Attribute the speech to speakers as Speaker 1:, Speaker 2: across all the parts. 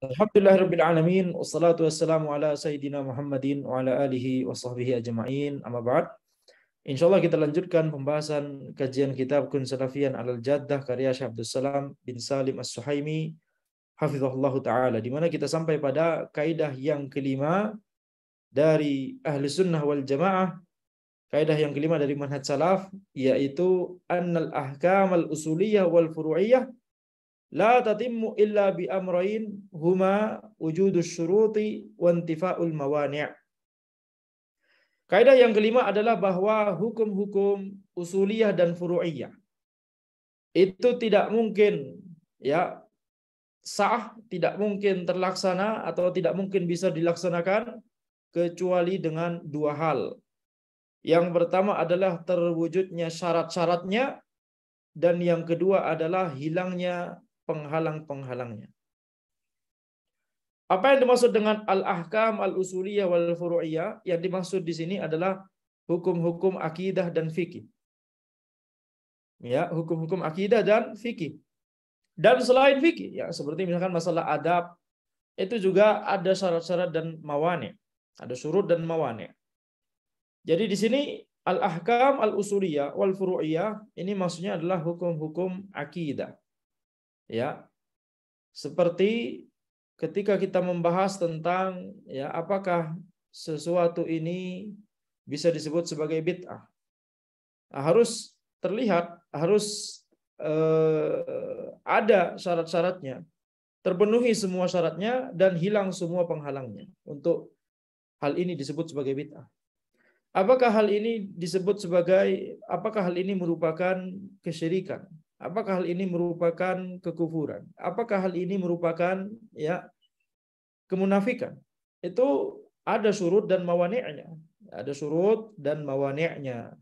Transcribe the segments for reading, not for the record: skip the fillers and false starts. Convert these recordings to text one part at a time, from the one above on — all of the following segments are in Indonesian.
Speaker 1: Alhamdulillahirabbil alamin wassalatu wassalamu ala sayyidina Muhammadin wa ala alihi wa sahbihi ajma'in. Amma ba'd. Insyaallah kita lanjutkan pembahasan kajian kitab Kun Salafiyan Alal Jaddah karya Syekh Abdul Salam bin Salim As-Suhaimi hafizahullahu taala, di mana kita sampai pada kaidah yang kelima dari Ahli Sunnah wal Jamaah, kaidah yang kelima dari manhaj salaf, yaitu annal ahkamal usuliyah wal furu'iyah la tatimmu illa bi amrayn huma wujudus syuruti wa intifa'ul mawani'. Kaidah yang kelima adalah bahwa hukum-hukum usuliyah dan furu'iyah itu tidak mungkin sah, tidak mungkin terlaksana atau tidak mungkin bisa dilaksanakan kecuali dengan dua hal. Yang pertama adalah terwujudnya syarat-syaratnya, dan yang kedua adalah hilangnya penghalang-penghalangnya. Apa yang dimaksud dengan al-ahkam al-usuliyah wal furu'iyah? Yang dimaksud di sini adalah hukum-hukum akidah dan fikih. Ya, hukum-hukum akidah dan fikih. Dan selain fikih, ya, seperti misalkan masalah adab, itu juga ada syarat-syarat dan mawani', ada syurut dan mawani'. Jadi di sini al-ahkam al-usuliyah wal furu'iyah ini maksudnya adalah hukum-hukum akidah. Ya, seperti ketika kita membahas tentang apakah sesuatu ini bisa disebut sebagai bid'ah, harus terlihat, harus ada syarat-syaratnya, terpenuhi semua syaratnya dan hilang semua penghalangnya untuk hal ini disebut sebagai bid'ah. Apakah hal ini apakah hal ini merupakan kesyirikan? Apakah hal ini merupakan kekufuran? Apakah hal ini merupakan kemunafikan? Itu ada syurut dan mawani'nya. Ada syurut dan mawani'nya.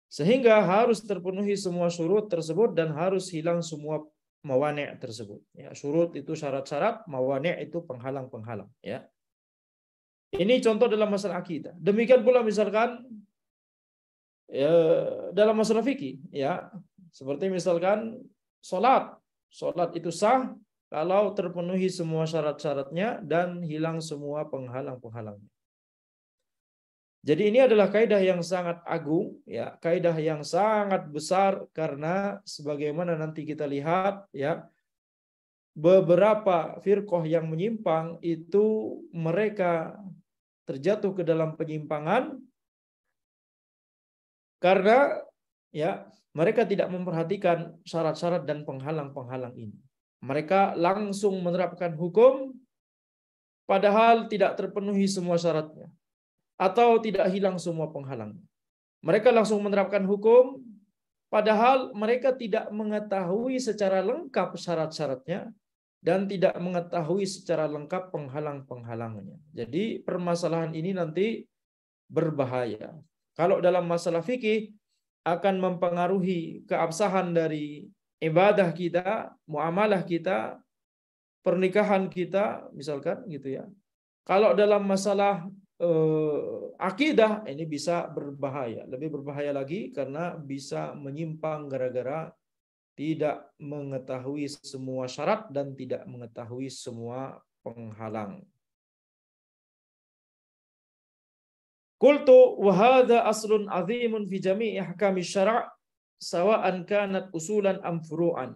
Speaker 1: Sehingga harus terpenuhi semua syurut tersebut dan harus hilang semua mawani' tersebut. Ya, syurut itu syarat-syarat, mawani' itu penghalang-penghalang. Ya. Ini contoh dalam masalah akidah. Demikian pula misalkan dalam masalah fikih, ya. Seperti misalkan sholat itu sah kalau terpenuhi semua syarat-syaratnya dan hilang semua penghalang-penghalangnya. Jadi ini adalah kaidah yang sangat agung, ya, kaidah yang sangat besar, karena sebagaimana nanti kita lihat, ya, beberapa firqah yang menyimpang itu mereka terjatuh ke dalam penyimpangan karena mereka tidak memperhatikan syarat-syarat dan penghalang-penghalang ini. Mereka langsung menerapkan hukum padahal tidak terpenuhi semua syaratnya atau tidak hilang semua penghalangnya. Mereka langsung menerapkan hukum padahal mereka tidak mengetahui secara lengkap syarat-syaratnya dan tidak mengetahui secara lengkap penghalang-penghalangnya. Jadi permasalahan ini nanti berbahaya. Kalau dalam masalah fikih akan mempengaruhi keabsahan dari ibadah kita, muamalah kita, pernikahan kita, misalkan gitu ya. Kalau dalam masalah akidah ini bisa berbahaya, lebih berbahaya lagi karena bisa menyimpang gara-gara tidak mengetahui semua syarat dan tidak mengetahui semua penghalang. Qultu wa hadza aslun azimun fi jami'i ahkami syara' sawa'an kanat usulan am furu'an.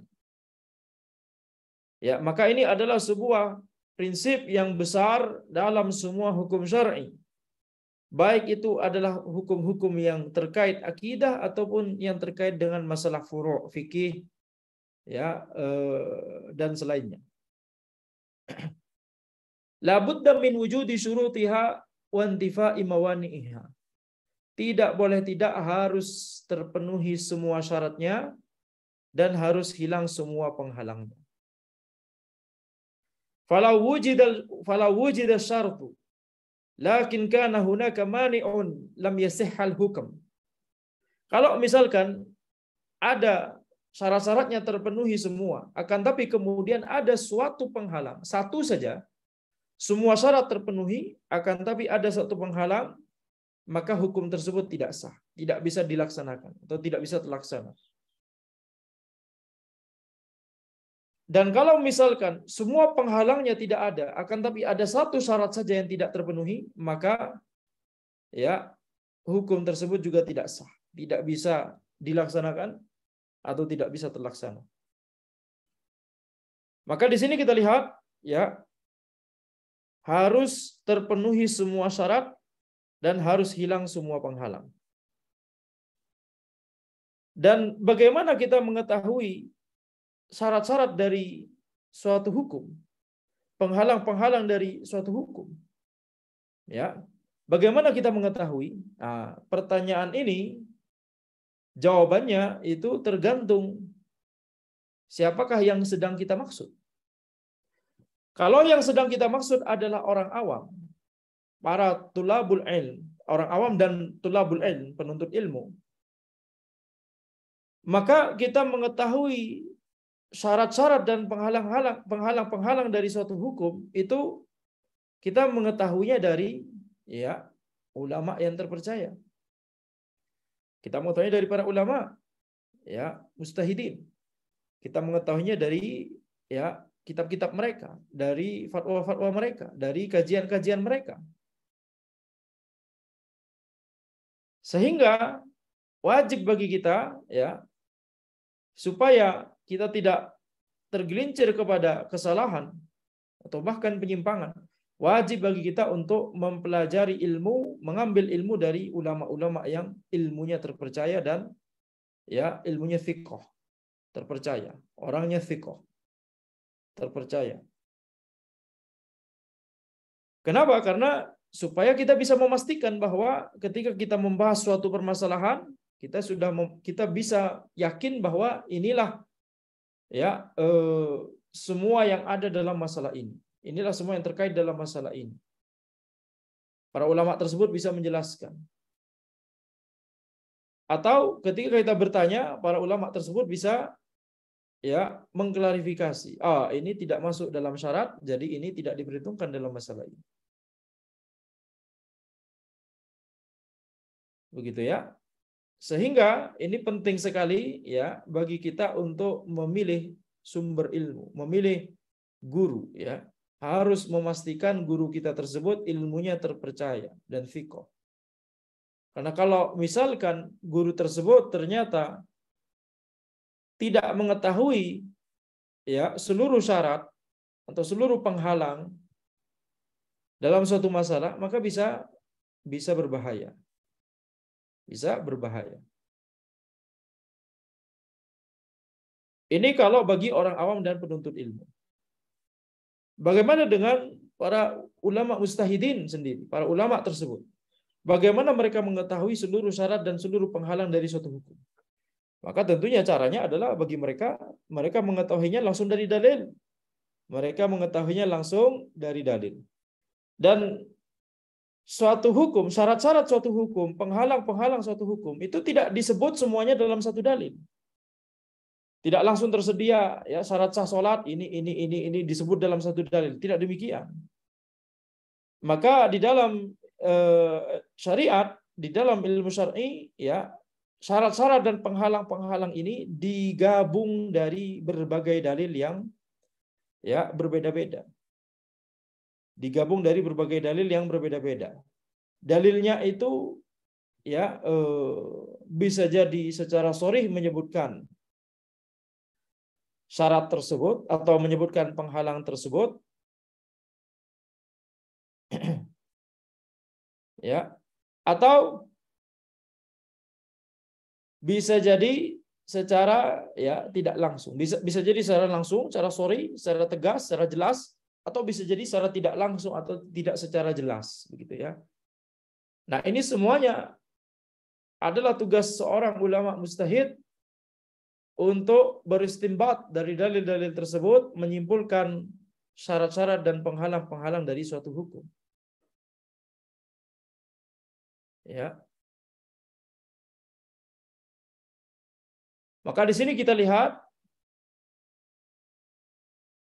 Speaker 1: Ya, maka ini adalah sebuah prinsip yang besar dalam semua hukum syar'i. Baik itu adalah hukum-hukum yang terkait akidah ataupun yang terkait dengan masalah furu', fikih, dan selainnya. La budda min wujudi syurutiha wa intifa'i mawani'iha. Tidak boleh tidak, harus terpenuhi semua syaratnya dan harus hilang semua penghalangnya. Falau wujida syartu lakin kana hunaka mani'un lam yasihhal hukm. Kalau misalkan ada syarat-syaratnya terpenuhi semua, akan tapi kemudian ada suatu penghalang, satu saja, semua syarat terpenuhi, akan tapi ada satu penghalang, maka hukum tersebut tidak sah, tidak bisa dilaksanakan atau tidak bisa terlaksana. Dan kalau misalkan semua penghalangnya tidak ada, akan tapi ada satu syarat saja yang tidak terpenuhi, maka ya hukum tersebut juga tidak sah, tidak bisa dilaksanakan atau tidak bisa terlaksana. Maka di sini kita lihat ya harus terpenuhi semua syarat dan harus hilang semua penghalang. Dan bagaimana kita mengetahui syarat-syarat dari suatu hukum, penghalang-penghalang dari suatu hukum? Ya, bagaimana kita mengetahui? Nah, pertanyaan ini jawabannya itu tergantung siapakah yang sedang kita maksud. Kalau yang sedang kita maksud adalah orang awam, para tulabul ilm, orang awam dan tulabul ilm, penuntut ilmu, maka kita mengetahui syarat-syarat dan penghalang-penghalang dari suatu hukum itu kita mengetahuinya dari ya ulama yang terpercaya. Kita mengetahuinya dari para ulama ya mustahidin. Kita mengetahuinya dari ya kitab-kitab mereka, dari fatwa-fatwa mereka, dari kajian-kajian mereka. Sehingga wajib bagi kita ya supaya kita tidak tergelincir kepada kesalahan atau bahkan penyimpangan. Wajib bagi kita untuk mempelajari ilmu, mengambil ilmu dari ulama-ulama yang ilmunya terpercaya dan ya ilmunya thiqah, terpercaya, orangnya thiqah, terpercaya. Kenapa? Karena supaya kita bisa memastikan bahwa ketika kita membahas suatu permasalahan, kita bisa yakin bahwa inilah ya semua yang ada dalam masalah ini. Inilah semua yang terkait dalam masalah ini. Para ulama tersebut bisa menjelaskan. Atau ketika kita bertanya, para ulama tersebut bisa ya mengklarifikasi. Ini tidak masuk dalam syarat, jadi ini tidak diperhitungkan dalam masalah ini. Begitu ya. Sehingga ini penting sekali ya bagi kita untuk memilih sumber ilmu, memilih guru ya. Harus memastikan guru kita tersebut ilmunya terpercaya dan thiqah. Karena kalau misalkan guru tersebut ternyata tidak mengetahui ya seluruh syarat atau seluruh penghalang dalam suatu masalah, maka bisa berbahaya. Bisa berbahaya. Ini kalau bagi orang awam dan penuntut ilmu. Bagaimana dengan para ulama mustahidin sendiri, para ulama tersebut? Bagaimana mereka mengetahui seluruh syarat dan seluruh penghalang dari suatu hukum? Maka tentunya caranya adalah bagi mereka mengetahuinya langsung dari dalil. Mereka mengetahuinya langsung dari dalil. Dan suatu hukum, syarat-syarat suatu hukum, penghalang-penghalang suatu hukum itu tidak disebut semuanya dalam satu dalil. Tidak langsung tersedia ya syarat sah salat ini disebut dalam satu dalil. Tidak demikian. Maka di dalam syariat, di dalam ilmu syar'i ya syarat-syarat dan penghalang-penghalang ini digabung dari berbagai dalil yang ya berbeda-beda. Digabung dari berbagai dalil yang berbeda-beda. Dalilnya itu ya bisa jadi secara sharih menyebutkan syarat tersebut atau menyebutkan penghalang tersebut ya, atau bisa jadi secara ya tidak langsung, bisa jadi secara langsung, secara sharih, secara tegas, secara jelas, atau bisa jadi secara tidak langsung atau tidak secara jelas, begitu ya. Nah, ini semuanya adalah tugas seorang ulama mujtahid untuk beristinbat dari dalil-dalil tersebut, menyimpulkan syarat-syarat dan penghalang-penghalang dari suatu hukum. Ya. Maka di sini kita lihat,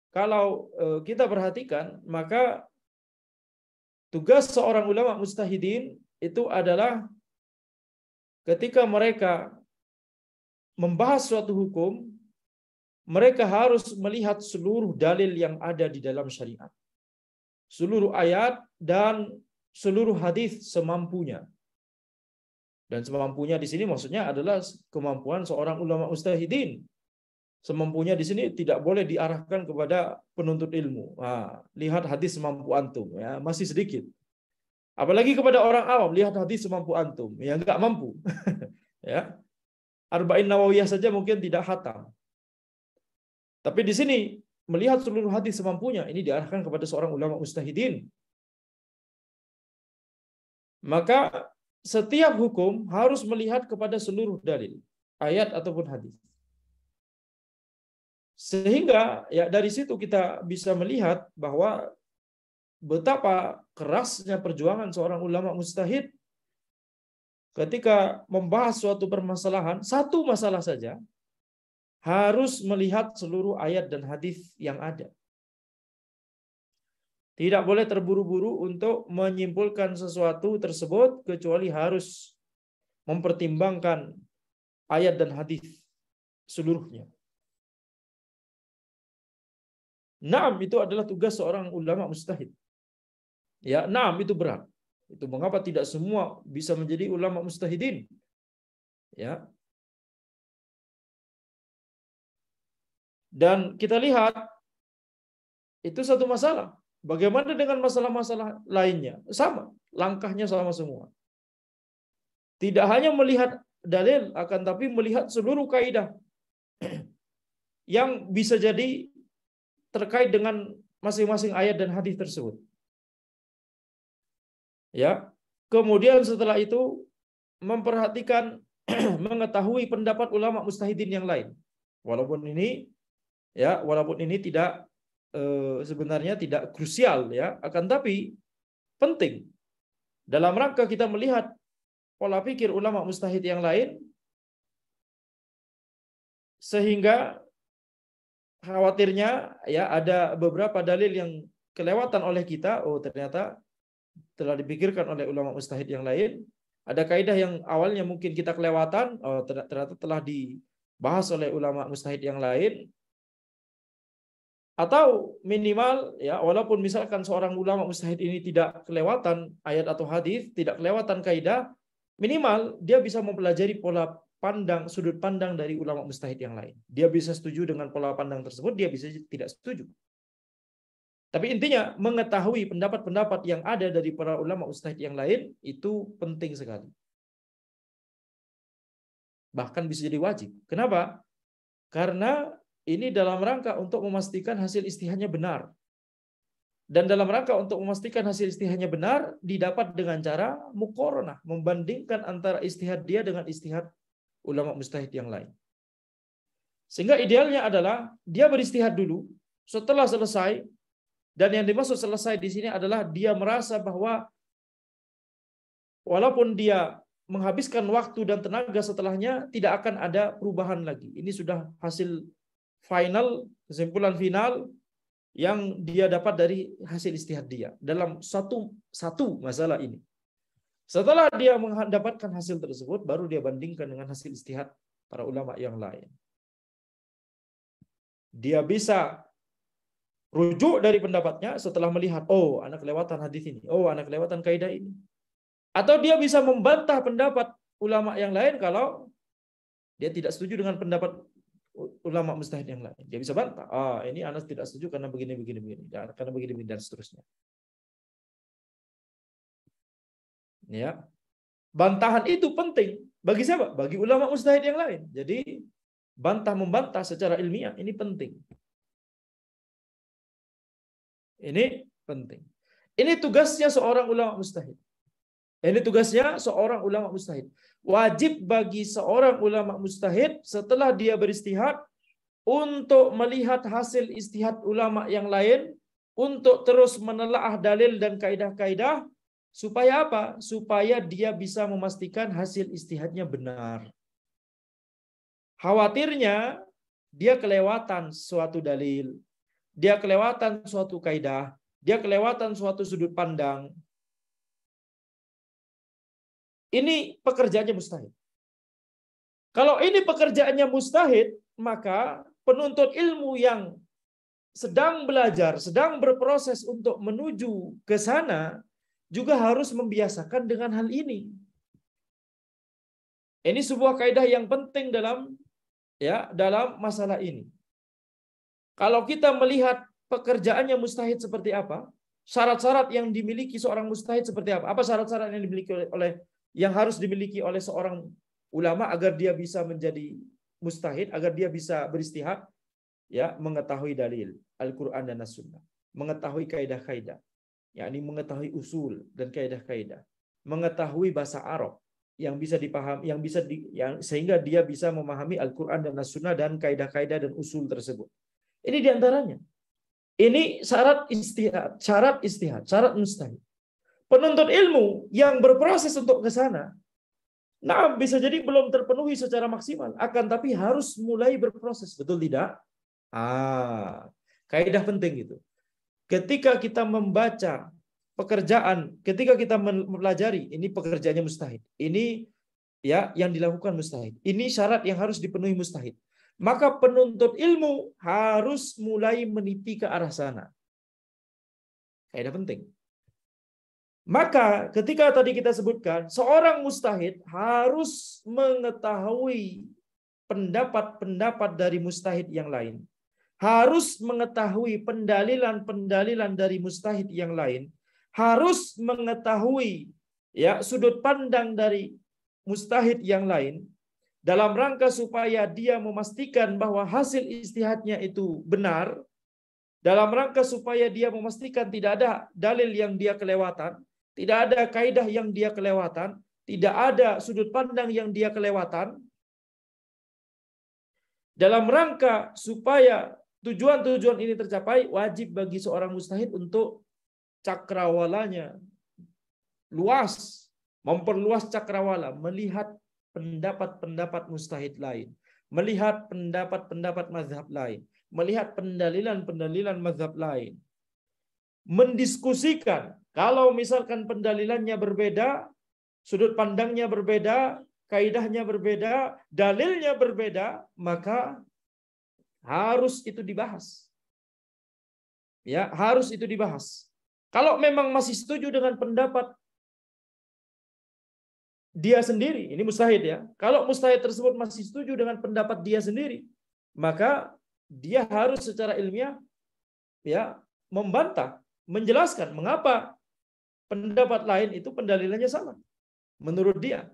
Speaker 1: kalau kita perhatikan, maka tugas seorang ulama mujtahidin itu adalah ketika mereka membahas suatu hukum, mereka harus melihat seluruh dalil yang ada di dalam syariat, seluruh ayat dan seluruh hadis semampunya. Dan semampunya di sini maksudnya adalah kemampuan seorang ulama mujtahidin. Semampunya di sini tidak boleh diarahkan kepada penuntut ilmu. Nah, lihat hadis semampu antum, ya masih sedikit. Apalagi kepada orang awam, lihat hadis semampu antum, ya nggak mampu. Ya, Arba'in Nawawiyah saja mungkin tidak khatam. Tapi di sini melihat seluruh hadis semampunya, ini diarahkan kepada seorang ulama mujtahidin. Maka setiap hukum harus melihat kepada seluruh dalil, ayat ataupun hadis. Sehingga ya dari situ kita bisa melihat bahwa betapa kerasnya perjuangan seorang ulama mujtahid ketika membahas suatu permasalahan, satu masalah saja harus melihat seluruh ayat dan hadis yang ada. Tidak boleh terburu-buru untuk menyimpulkan sesuatu tersebut kecuali harus mempertimbangkan ayat dan hadis seluruhnya. Naam, itu adalah tugas seorang ulama mujtahid. Ya, naam, itu berat. Itu mengapa tidak semua bisa menjadi ulama mujtahidin. Ya. Dan kita lihat itu satu masalah. Bagaimana dengan masalah-masalah lainnya? Sama, langkahnya sama semua. Tidak hanya melihat dalil, akan tapi melihat seluruh kaidah yang bisa jadi terkait dengan masing-masing ayat dan hadis tersebut. Ya. Kemudian setelah itu memperhatikan mengetahui pendapat ulama mujtahidin yang lain. Walaupun ini tidak sebenarnya tidak krusial, ya, akan tapi penting dalam rangka kita melihat pola pikir ulama mujtahid yang lain, sehingga khawatirnya ya ada beberapa dalil yang kelewatan oleh kita. Oh, ternyata telah dipikirkan oleh ulama mujtahid yang lain. Ada kaidah yang awalnya mungkin kita kelewatan, oh, ternyata telah dibahas oleh ulama mujtahid yang lain. Atau minimal ya, walaupun misalkan seorang ulama mujtahid ini tidak kelewatan ayat atau hadis, tidak kelewatan kaidah, minimal dia bisa mempelajari pola pandang, sudut pandang dari ulama mujtahid yang lain. Dia bisa setuju dengan pola pandang tersebut, dia bisa tidak setuju. Tapi intinya mengetahui pendapat-pendapat yang ada dari para ulama mujtahid yang lain itu penting sekali. Bahkan bisa jadi wajib. Kenapa? Karena ini dalam rangka untuk memastikan hasil ijtihadnya benar. Dan dalam rangka untuk memastikan hasil ijtihadnya benar, didapat dengan cara muqaranah, membandingkan antara ijtihad dia dengan ijtihad ulama mujtahid yang lain. Sehingga idealnya adalah dia beristihad dulu, setelah selesai, dan yang dimaksud selesai di sini adalah dia merasa bahwa walaupun dia menghabiskan waktu dan tenaga setelahnya, tidak akan ada perubahan lagi. Ini sudah hasil final, kesimpulan final yang dia dapat dari hasil ijtihad dia dalam satu masalah ini. Setelah dia mendapatkan hasil tersebut, baru dia bandingkan dengan hasil ijtihad para ulama yang lain. Dia bisa rujuk dari pendapatnya setelah melihat, oh, anak kelewatan hadis ini, oh, anak kelewatan kaidah ini. Atau dia bisa membantah pendapat ulama yang lain kalau dia tidak setuju dengan pendapat ulama mujtahid yang lain. Dia bisa bantah, ini anak tidak setuju karena begini, karena begini, dan seterusnya. Ya. Bantahan itu penting bagi siapa? Bagi ulama mujtahid yang lain. Jadi membantah secara ilmiah ini penting. Ini penting. Ini tugasnya seorang ulama mujtahid. Ini tugasnya seorang ulama mujtahid. Wajib bagi seorang ulama mujtahid setelah dia beristihad untuk melihat hasil istihad ulama yang lain, untuk terus menelaah dalil dan kaidah-kaidah, supaya apa? Supaya dia bisa memastikan hasil istihadnya benar. Khawatirnya dia kelewatan suatu dalil, dia kelewatan suatu kaidah, dia kelewatan suatu sudut pandang. Ini pekerjaannya mustahid. Kalau ini pekerjaannya mustahid, maka penuntut ilmu yang sedang belajar, sedang berproses untuk menuju ke sana, juga harus membiasakan dengan hal ini. Ini sebuah kaidah yang penting dalam masalah ini. Kalau kita melihat pekerjaannya mustahid seperti apa, syarat-syarat yang dimiliki seorang mustahid seperti apa? Apa syarat-syarat yang dimiliki yang harus dimiliki oleh seorang ulama agar dia bisa menjadi mustahid, agar dia bisa beristihad? Ya, mengetahui dalil Al-Quran dan As-Sunnah, mengetahui kaidah-kaidah, yakni mengetahui usul dan kaidah-kaidah, mengetahui bahasa Arab yang bisa dipahami, sehingga dia bisa memahami Al-Quran dan As-Sunnah dan kaidah-kaidah dan usul tersebut. Ini diantaranya. Ini syarat istihad, syarat mustahid. Penuntut ilmu yang berproses untuk ke sana, nah bisa jadi belum terpenuhi secara maksimal, akan tapi harus mulai berproses, betul tidak? Kaidah penting itu. Ketika kita membaca pekerjaan, ketika kita mempelajari, ini pekerjaannya mustahid. Ini ya yang dilakukan mustahid. Ini syarat yang harus dipenuhi mustahid. Maka penuntut ilmu harus mulai meniti ke arah sana. Kaidah penting. Maka ketika tadi kita sebutkan, seorang mustahid harus mengetahui pendapat-pendapat dari mustahid yang lain. Harus mengetahui pendalilan-pendalilan dari mustahid yang lain, harus mengetahui ya sudut pandang dari mustahid yang lain dalam rangka supaya dia memastikan bahwa hasil ijtihadnya itu benar, dalam rangka supaya dia memastikan tidak ada dalil yang dia kelewatan, tidak ada kaidah yang dia kelewatan, tidak ada sudut pandang yang dia kelewatan, dalam rangka supaya tujuan-tujuan ini tercapai, wajib bagi seorang mustahid untuk cakrawalanya luas, memperluas cakrawala, melihat pendapat-pendapat mustahid lain, melihat pendapat-pendapat mazhab lain, melihat pendalilan-pendalilan mazhab lain, mendiskusikan. Kalau misalkan pendalilannya berbeda, sudut pandangnya berbeda, kaidahnya berbeda, dalilnya berbeda, maka harus itu dibahas. Ya, harus itu dibahas. Kalau memang masih setuju dengan pendapat dia sendiri, ini mustahid ya. Kalau mustahid tersebut masih setuju dengan pendapat dia sendiri, maka dia harus secara ilmiah ya membantah, menjelaskan mengapa pendapat lain itu pendalilannya salah menurut dia.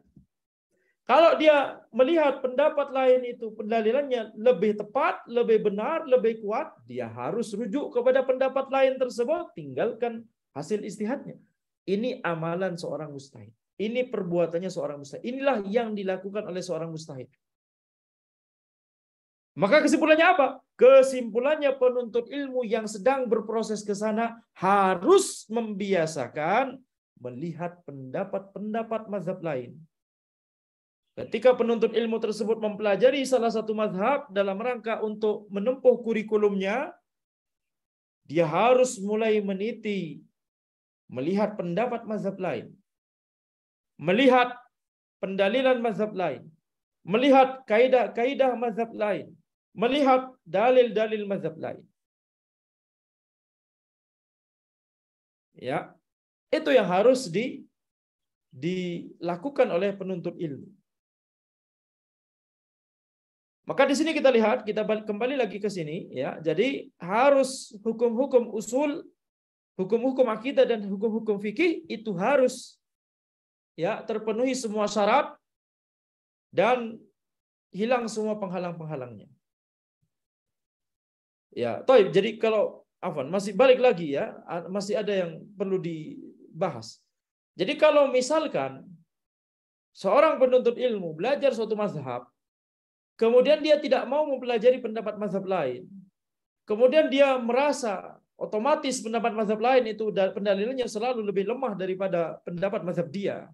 Speaker 1: Kalau dia melihat pendapat lain itu pendalilannya lebih tepat, lebih benar, lebih kuat, dia harus rujuk kepada pendapat lain tersebut, tinggalkan hasil ijtihadnya. Ini amalan seorang mustahid. Ini perbuatannya seorang mustahid. Inilah yang dilakukan oleh seorang mustahid. Maka kesimpulannya apa? Kesimpulannya penuntut ilmu yang sedang berproses ke sana harus membiasakan melihat pendapat-pendapat mazhab lain. Ketika penuntut ilmu tersebut mempelajari salah satu mazhab dalam rangka untuk menempuh kurikulumnya, dia harus mulai meniti, melihat pendapat mazhab lain, melihat pendalilan mazhab lain, melihat kaidah-kaidah mazhab lain, melihat dalil-dalil mazhab lain. Ya, itu yang harus dilakukan oleh penuntut ilmu. Maka di sini kita lihat, kita kembali lagi ke sini ya. Jadi harus hukum-hukum usul, hukum-hukum akidah dan hukum-hukum fikih itu harus ya terpenuhi semua syarat dan hilang semua penghalang-penghalangnya. Ya, toib. Jadi kalau masih balik lagi ya, masih ada yang perlu dibahas. Jadi kalau misalkan seorang penuntut ilmu belajar suatu mazhab, kemudian dia tidak mau mempelajari pendapat mazhab lain. Kemudian dia merasa otomatis pendapat mazhab lain itu pendalilannya selalu lebih lemah daripada pendapat mazhab dia.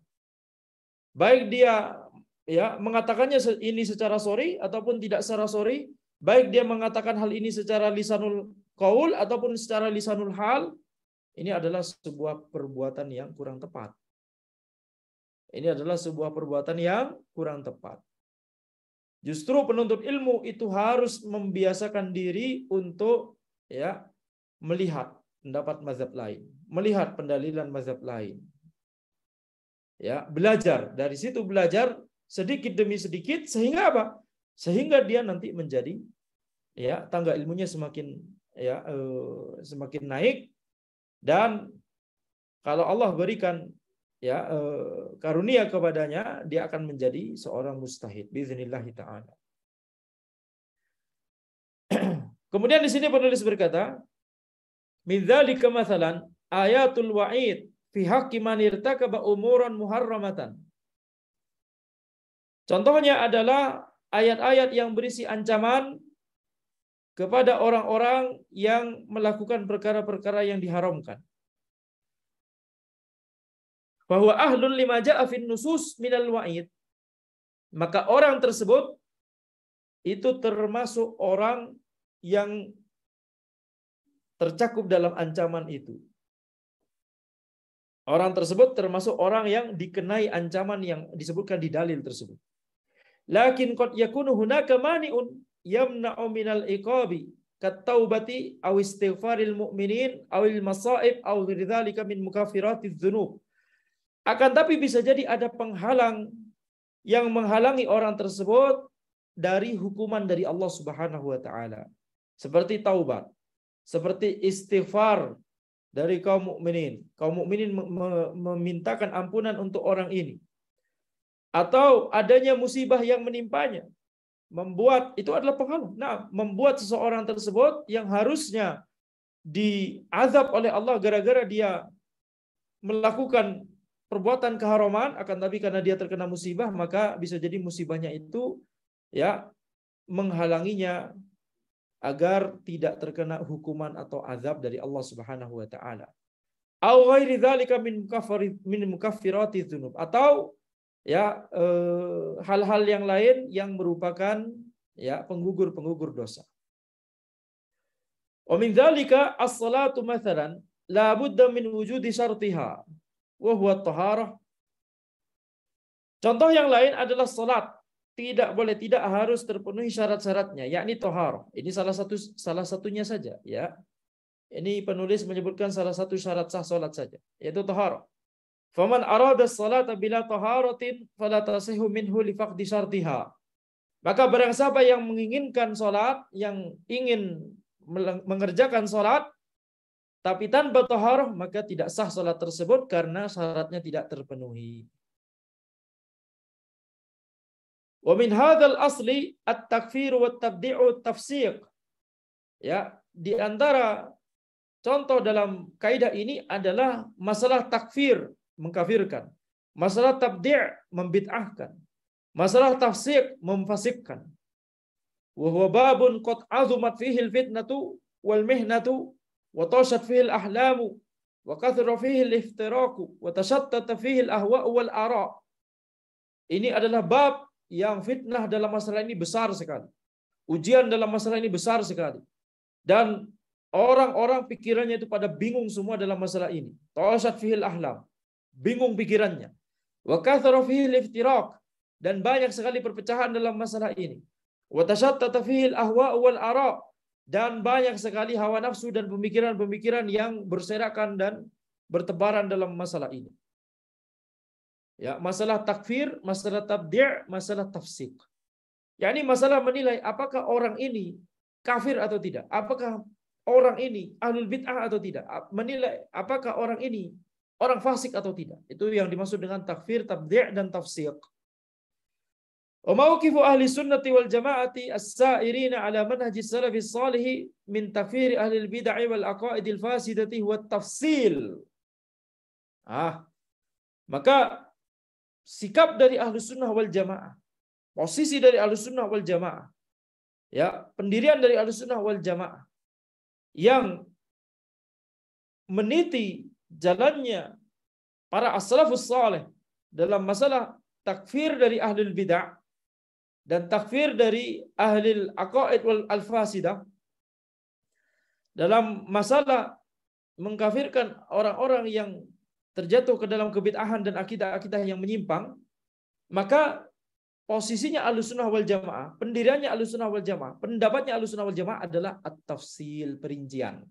Speaker 1: Baik dia ya mengatakannya ini secara sorry ataupun tidak secara sorry, baik dia mengatakan hal ini secara lisanul qaul ataupun secara lisanul hal, ini adalah sebuah perbuatan yang kurang tepat. Ini adalah sebuah perbuatan yang kurang tepat. Justru penuntut ilmu itu harus membiasakan diri untuk ya melihat pendapat mazhab lain, melihat pendalilan mazhab lain. Ya, belajar dari situ, belajar sedikit demi sedikit sehingga apa? Sehingga dia nanti menjadi ya tangga ilmunya semakin ya semakin naik, dan kalau Allah berikan ya karunia kepadanya, dia akan menjadi seorang mujtahid biiznillah taala. Kemudian di sini penulis berkata, min dzalika mathalan ayatul wa'id fi haqqi man irtakaba umuran muharramatan. Contohnya adalah ayat-ayat yang berisi ancaman kepada orang-orang yang melakukan perkara-perkara yang diharamkan. Bahwa ahlul lima ja'a fin nusus minal wa'id. Maka orang tersebut itu termasuk orang yang tercakup dalam ancaman itu. Orang tersebut termasuk orang yang dikenai ancaman yang disebutkan di dalil tersebut. Lakin qad yakunu hunaka mani'un yamna'u minal iqabi kataubati aw istighfaril mu'minin awil masaib aw dzalika min mukaffiratiz dzunub. Akan tapi bisa jadi ada penghalang yang menghalangi orang tersebut dari hukuman dari Allah Subhanahu wa taala. Seperti taubat, seperti istighfar dari kaum mukminin. Kaum mukminin memintakan ampunan untuk orang ini. Atau adanya musibah yang menimpanya. Membuat itu adalah penghalang. Nah, membuat seseorang tersebut yang harusnya diazab oleh Allah gara-gara dia melakukan perbuatan keharaman, akan tapi karena dia terkena musibah, maka bisa jadi musibahnya itu ya menghalanginya agar tidak terkena hukuman atau azab dari Allah Subhanahu wa taala. Au ghairi dzalika min mukaffirati dzunub, atau ya hal-hal yang lain yang merupakan ya penggugur dosa. Wa min dzalika as-salatu mathalan la budda min wujudi syartiha wa huwa at-taharah. Contoh yang lain adalah salat. Tidak harus terpenuhi syarat-syaratnya, yakni taharah. Ini salah satunya saja, ya. Ini penulis menyebutkan salah satu syarat sah salat saja, yaitu taharah. Faman arada as-salata bila taharatin fala tasihhu minhu li faqdi syartiha. Maka barang siapa yang menginginkan salat, yang ingin mengerjakan salat tapi tanpa taharah, maka tidak sah salat tersebut karena syaratnya tidak terpenuhi. Wa min hadzal asli at-takfir wa at-tabdi'u at-tafsiq. Ya, di antara contoh dalam kaidah ini adalah masalah takfir, mengkafirkan, masalah tabdi', membid'ahkan, masalah tafsiq, memfasikkan. Wa huwa babun qad azumat fihi al-fitnatu wal mihnatu wa tashat fihi al-ahlamu wa kathara fihi al-iftiraqu wa tashattata fihi al-ahwa' wal ara'. Ini adalah bab yang fitnah dalam masalah ini besar sekali. Ujian dalam masalah ini besar sekali. Dan orang-orang pikirannya itu pada bingung semua dalam masalah ini. Tashat fihil ahlam. Bingung pikirannya. Wa kathara fihil iftiraq. Dan banyak sekali perpecahan dalam masalah ini. Wa tashattata fihil ahwa' wal ara'. Dan banyak sekali hawa nafsu dan pemikiran-pemikiran yang berserakan dan bertebaran dalam masalah ini. Ya, masalah takfir, masalah tabdi', masalah tafsik. yakni masalah menilai apakah orang ini kafir atau tidak, apakah orang ini ahlul bid'ah atau tidak, menilai apakah orang ini orang fasik atau tidak. Itu yang dimaksud dengan takfir, tabdi' dan tafsik. Wa mauqifu ahli sunnati wal jamaati as-sa'irina ala manhaji salafis salih min takfir ahli bid'ah wal aqaidil fasidati wa tafsil. Maka sikap dari ahli sunnah wal jamaah, posisi dari ahli sunnah wal jamaah, ya, pendirian dari ahli sunnah wal jamaah yang meniti jalannya para as-salafus salih dalam masalah takfir dari ahli bid'ah dan takfir dari ahli aqaid wal al-fasidah, dalam masalah mengkafirkan orang-orang yang terjatuh ke dalam kebid'ahan dan akidah-akidah yang menyimpang, maka posisinya Ahlussunnah wal Jamaah, pendiriannya Ahlussunnah wal Jamaah, pendapatnya Ahlussunnah wal Jamaah adalah at-tafsil, perincian.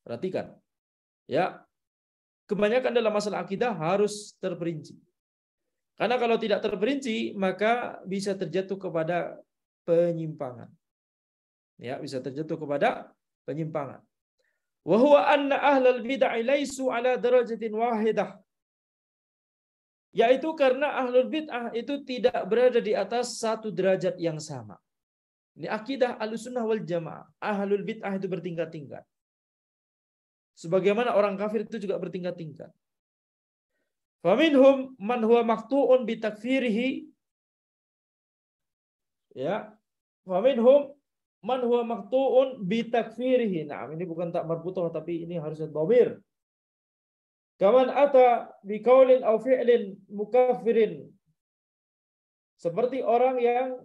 Speaker 1: Perhatikan. Ya, kebanyakan dalam masalah akidah harus terperinci. Karena kalau tidak terperinci, maka bisa terjatuh kepada penyimpangan. Ya, bisa terjatuh kepada penyimpangan. Wa huwa anna ahlal bid'ah laisu ala darajatin wahidah. Yaitu karena ahlul bid'ah itu tidak berada di atas satu derajat yang sama. Ini akidah Ahlussunnah wal Jamaah. Ahlul bid'ah itu bertingkat-tingkat. Sebagaimana orang kafir itu juga bertingkat-tingkat. Faminhum man huwa maqtu'un bi takfirihi. Ya. Faminhum man huwa maqtu'un bi takfirihi. Nah, ini bukan tak marbutoh tapi ini harusnya dhamir. Kaman ata bi qaulin aw fi'lin mukaffirin. Seperti orang yang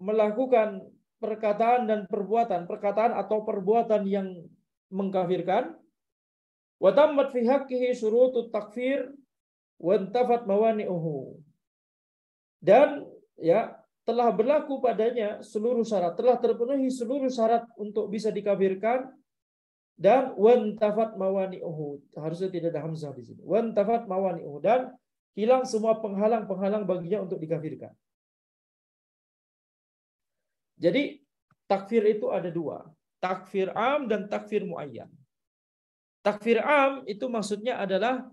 Speaker 1: melakukan perkataan dan perkataan atau perbuatan yang mengkafirkan. Wa tammat fi haqqihi syurutut takfir wa intafat mawani'uhu. Dan ya, telah berlaku padanya seluruh syarat, telah terpenuhi seluruh syarat untuk bisa dikafirkan. Dan wantafat mawani'uhu, harusnya tidak ada hamzah di sini. Wantafat mawani'uhu, dan hilang semua penghalang-penghalang baginya untuk dikafirkan. Jadi takfir itu ada dua, takfir am dan takfir muayyan. Takfir am itu maksudnya adalah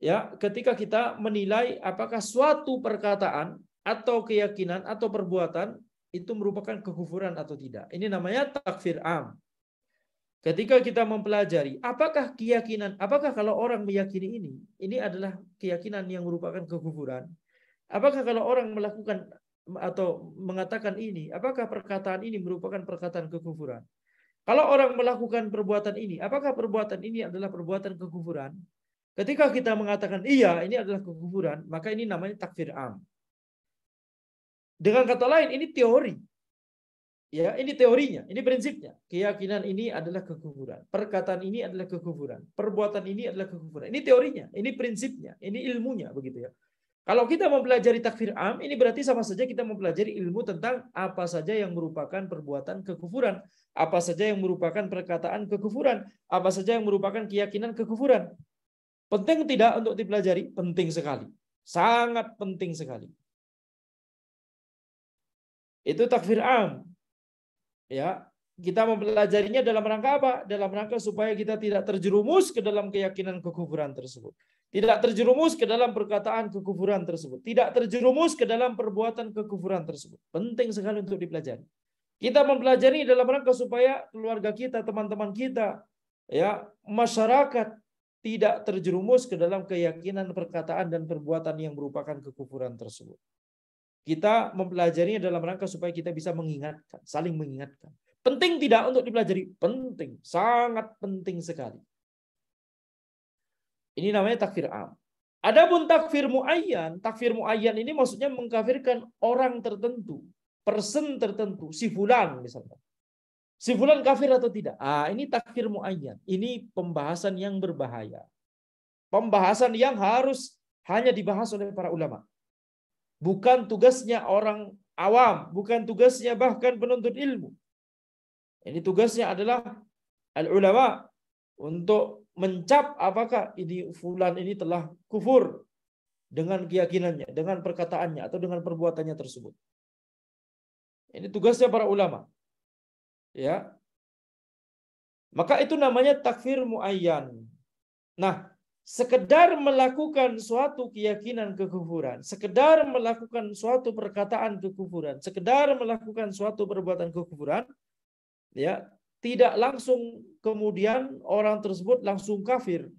Speaker 1: ya, ketika kita menilai apakah suatu perkataan atau keyakinan atau perbuatan itu merupakan kekufuran atau tidak. Ini namanya takfir am. Ketika kita mempelajari, apakah kalau orang meyakini ini adalah keyakinan yang merupakan kekufuran. Apakah kalau orang melakukan atau mengatakan ini, apakah perkataan ini merupakan perkataan kekufuran. Kalau orang melakukan perbuatan ini, apakah perbuatan ini adalah perbuatan kekufuran. Ketika kita mengatakan iya, ini adalah kekufuran, maka ini namanya takfir am. Dengan kata lain, ini teori. Ya, ini teorinya, ini prinsipnya. Keyakinan ini adalah kekufuran. Perkataan ini adalah kekufuran. Perbuatan ini adalah kekufuran. Ini teorinya, ini prinsipnya, ini ilmunya, begitu ya. Kalau kita mempelajari takfir am, ini berarti sama saja kita mempelajari ilmu tentang apa saja yang merupakan perbuatan kekufuran, apa saja yang merupakan perkataan kekufuran, apa saja yang merupakan keyakinan kekufuran. Penting tidak untuk dipelajari? Penting sekali. Sangat penting sekali. Itu takfir am. Ya, kita mempelajarinya dalam rangka apa? Dalam rangka supaya kita tidak terjerumus ke dalam keyakinan kekufuran tersebut. Tidak terjerumus ke dalam perkataan kekufuran tersebut. Tidak terjerumus ke dalam perbuatan kekufuran tersebut. Penting sekali untuk dipelajari. Kita mempelajari dalam rangka supaya keluarga kita, teman-teman kita, ya, masyarakat tidak terjerumus ke dalam keyakinan perkataan dan perbuatan yang merupakan kekufuran tersebut. Kita mempelajarinya dalam rangka supaya kita bisa mengingatkan, saling mengingatkan. Penting tidak untuk dipelajari? Penting, sangat penting sekali. Ini namanya takfir am. Adapun takfir muayyan ini maksudnya mengkafirkan orang tertentu, person tertentu, si fulan misalnya. Si fulan kafir atau tidak? Ini takfir muayyan. Ini pembahasan yang berbahaya. Pembahasan yang harus hanya dibahas oleh para ulama. Bukan tugasnya orang awam, bukan tugasnya bahkan penuntut ilmu. Ini tugasnya adalah al-ulama untuk mencap apakah ini fulan ini telah kufur dengan keyakinannya, dengan perkataannya atau dengan perbuatannya tersebut. Ini tugasnya para ulama. Ya. Maka itu namanya takfir muayyan. Nah, sekedar melakukan suatu keyakinan kekufuran, sekedar melakukan suatu perkataan kekufuran, sekedar melakukan suatu perbuatan kekufuran, ya, tidak langsung kemudian orang tersebut langsung kafir.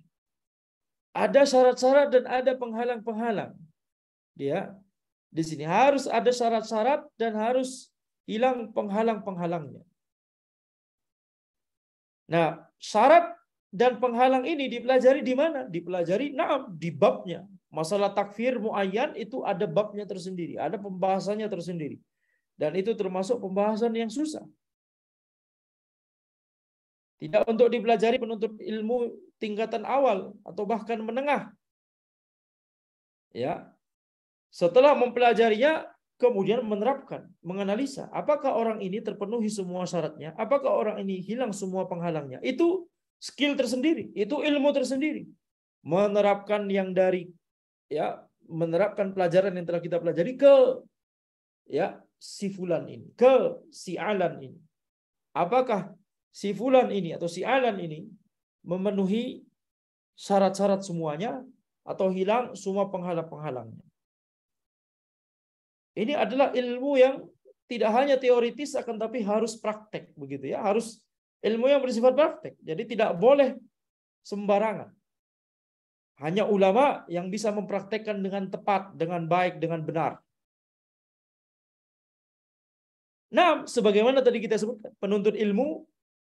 Speaker 1: Ada syarat-syarat dan ada penghalang-penghalang. Ya, di sini harus ada syarat-syarat dan harus hilang penghalang-penghalangnya. Nah, syarat dan penghalang ini dipelajari di mana? Dipelajari di babnya. Masalah takfir muayyan itu ada babnya tersendiri, ada pembahasannya tersendiri. Dan itu termasuk pembahasan yang susah. Tidak untuk dipelajari penuntut ilmu tingkatan awal atau bahkan menengah. Ya. Setelah mempelajarinya, kemudian menerapkan, menganalisa, apakah orang ini terpenuhi semua syaratnya, apakah orang ini hilang semua penghalangnya. Itu skill tersendiri, itu ilmu tersendiri. Menerapkan yang dari menerapkan pelajaran yang telah kita pelajari ke si fulan ini, ke si alan ini. Apakah si fulan ini atau si alan ini memenuhi syarat-syarat semuanya atau hilang semua penghalang-penghalangnya. Ini adalah ilmu yang tidak hanya teoritis akan tapi harus praktek begitu ya, harus ilmu yang bersifat praktek. Jadi tidak boleh sembarangan. Hanya ulama yang bisa mempraktekkan dengan tepat, dengan baik, dengan benar. Nah, sebagaimana tadi kita sebutkan, penuntut ilmu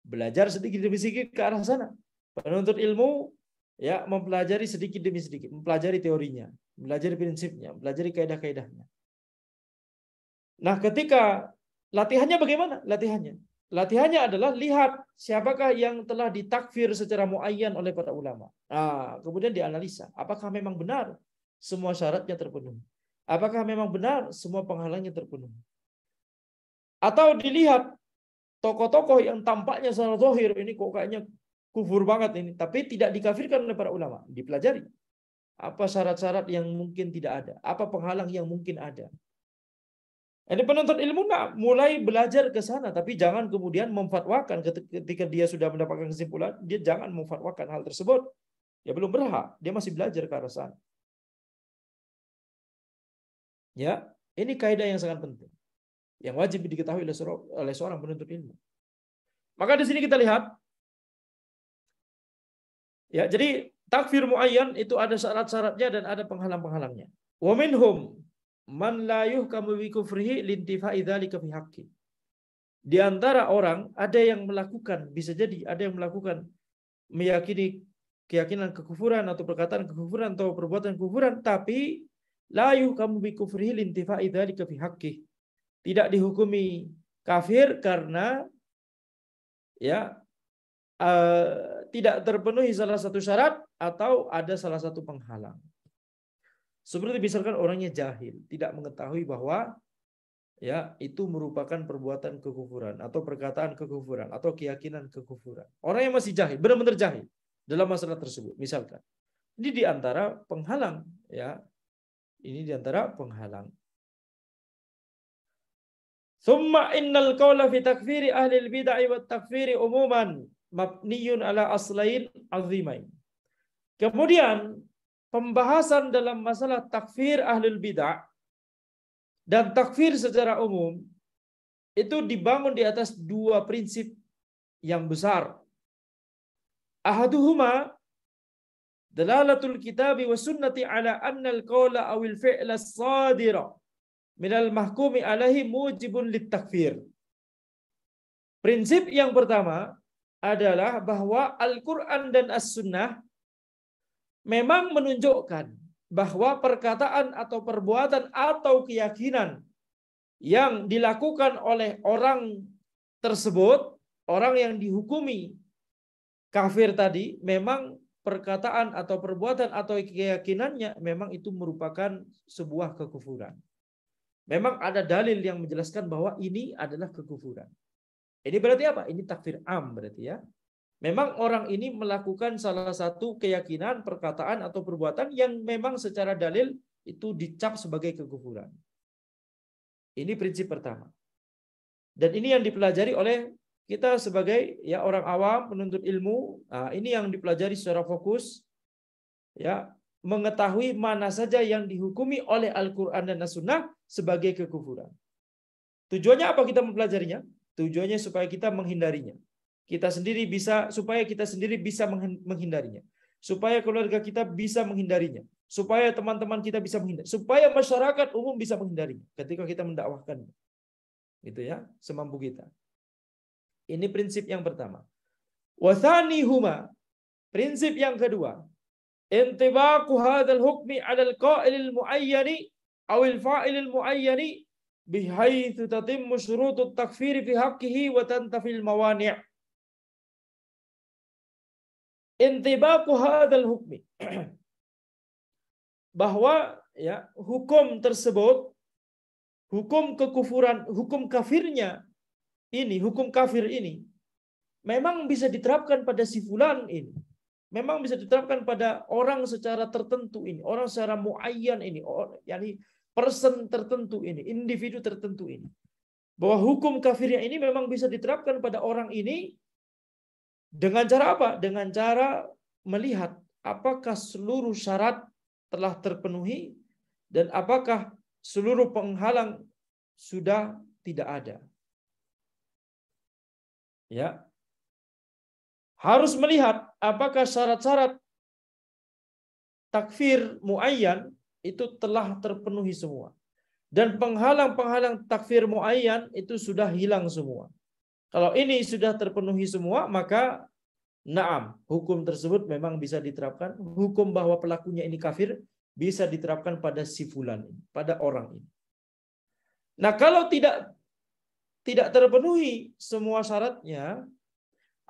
Speaker 1: belajar sedikit demi sedikit ke arah sana. Penuntut ilmu mempelajari sedikit demi sedikit, mempelajari teorinya, mempelajari prinsipnya, mempelajari kaidah-kaidahnya. Nah, ketika latihannya bagaimana? Latihannya adalah lihat siapakah yang telah ditakfir secara muayyan oleh para ulama. Nah, kemudian dianalisa, apakah memang benar semua syaratnya terpenuhi? Apakah memang benar semua penghalangnya terpenuhi? Atau dilihat tokoh-tokoh yang tampaknya secara zahir ini kok kayaknya kufur banget ini, tapi tidak dikafirkan oleh para ulama. Dipelajari. Apa syarat-syarat yang mungkin tidak ada? Apa penghalang yang mungkin ada? Ini penuntut ilmu mulai belajar ke sana, tapi jangan kemudian memfatwakan ketika dia sudah mendapatkan kesimpulan, dia jangan memfatwakan hal tersebut. Dia belum berhak, dia masih belajar ke arah sana. Ya, ini kaidah yang sangat penting, yang wajib diketahui oleh seorang penuntut ilmu. Maka di sini kita lihat, jadi takfir muayyan itu ada syarat-syaratnya dan ada penghalang-penghalangnya. Wa minhum man la yuhkamu bi kufrihi lintifa'i dzalika fi haqqi. Di antara orang ada yang melakukan, bisa jadi ada yang melakukan meyakini keyakinan kekufuran atau perkataan kekufuran atau perbuatan kekufuran, tapi la yuhkamu bi kufrihi lintifa'i dzalika fi haqqi. Tidak dihukumi kafir karena tidak terpenuhi salah satu syarat atau ada salah satu penghalang. Seperti misalkan orangnya jahil, tidak mengetahui bahwa itu merupakan perbuatan kekufuran atau perkataan kekufuran atau keyakinan kekufuran. Orang yang masih jahil, benar-benar jahil dalam masalah tersebut, misalkan. Ini di antara penghalang, Ini di antara penghalang. Summa innal qawla fi takfiri ahli al-bid'ah wa takfiri umuman mabniyun ala aslain azimain. Kemudian pembahasan dalam masalah takfir ahlul bid'ah dan takfir secara umum itu dibangun di atas dua prinsip yang besar. Ahaduhuma dalalatul kitabi wa sunnati ala anna al-qawla awil fi'la as-sadira minal mahkumi alaihi mujibun litakfir. Prinsip yang pertama adalah bahwa Al-Quran dan As-Sunnah memang menunjukkan bahwa perkataan atau perbuatan atau keyakinan yang dilakukan oleh orang tersebut, orang yang dihukumi kafir tadi, memang perkataan atau perbuatan atau keyakinannya memang itu merupakan sebuah kekufuran. Memang ada dalil yang menjelaskan bahwa ini adalah kekufuran. Ini berarti apa? Ini takfir am berarti ya. Memang orang ini melakukan salah satu keyakinan, perkataan atau perbuatan yang memang secara dalil itu dicap sebagai kekufuran. Ini prinsip pertama. Dan ini yang dipelajari oleh kita sebagai orang awam, penuntut ilmu. Nah, ini yang dipelajari secara fokus, mengetahui mana saja yang dihukumi oleh Al-Quran dan As-Sunnah sebagai kekufuran. Tujuannya apa kita mempelajarinya? Tujuannya supaya kita menghindarinya. Supaya kita sendiri bisa menghindarinya. Supaya keluarga kita bisa menghindarinya. Supaya teman-teman kita bisa menghindari. Supaya masyarakat umum bisa menghindarinya ketika kita mendakwahkannya. Gitu ya, semampu kita. Ini prinsip yang pertama. Wa tsanihuma, prinsip yang kedua, intibaqu hadzal hukmi 'ala al-qa'il al-mu'ayyani aw al-fa'il al-mu'ayyani bihaitsu tatimmu syurutut takfir fi haqqihi wa tantafil mawani'. Intibaqu hadzal hukmi. bahwa ya hukum tersebut, hukum kekufuran, hukum kafirnya ini, hukum kafir ini memang bisa diterapkan pada si fulan ini. Memang bisa diterapkan pada orang secara tertentu ini, orang secara muayyan ini, yakni person tertentu ini, individu tertentu ini. Bahwa hukum kafirnya ini memang bisa diterapkan pada orang ini dengan cara apa? Dengan cara melihat apakah seluruh syarat telah terpenuhi dan apakah seluruh penghalang sudah tidak ada. Ya. Harus melihat apakah syarat-syarat takfir muayyan itu telah terpenuhi semua. Dan penghalang-penghalang takfir muayyan itu sudah hilang semua. Kalau ini sudah terpenuhi semua, maka na'am, hukum tersebut memang bisa diterapkan. Hukum bahwa pelakunya ini kafir bisa diterapkan pada si fulan ini, pada orang ini. Nah, kalau tidak terpenuhi semua syaratnya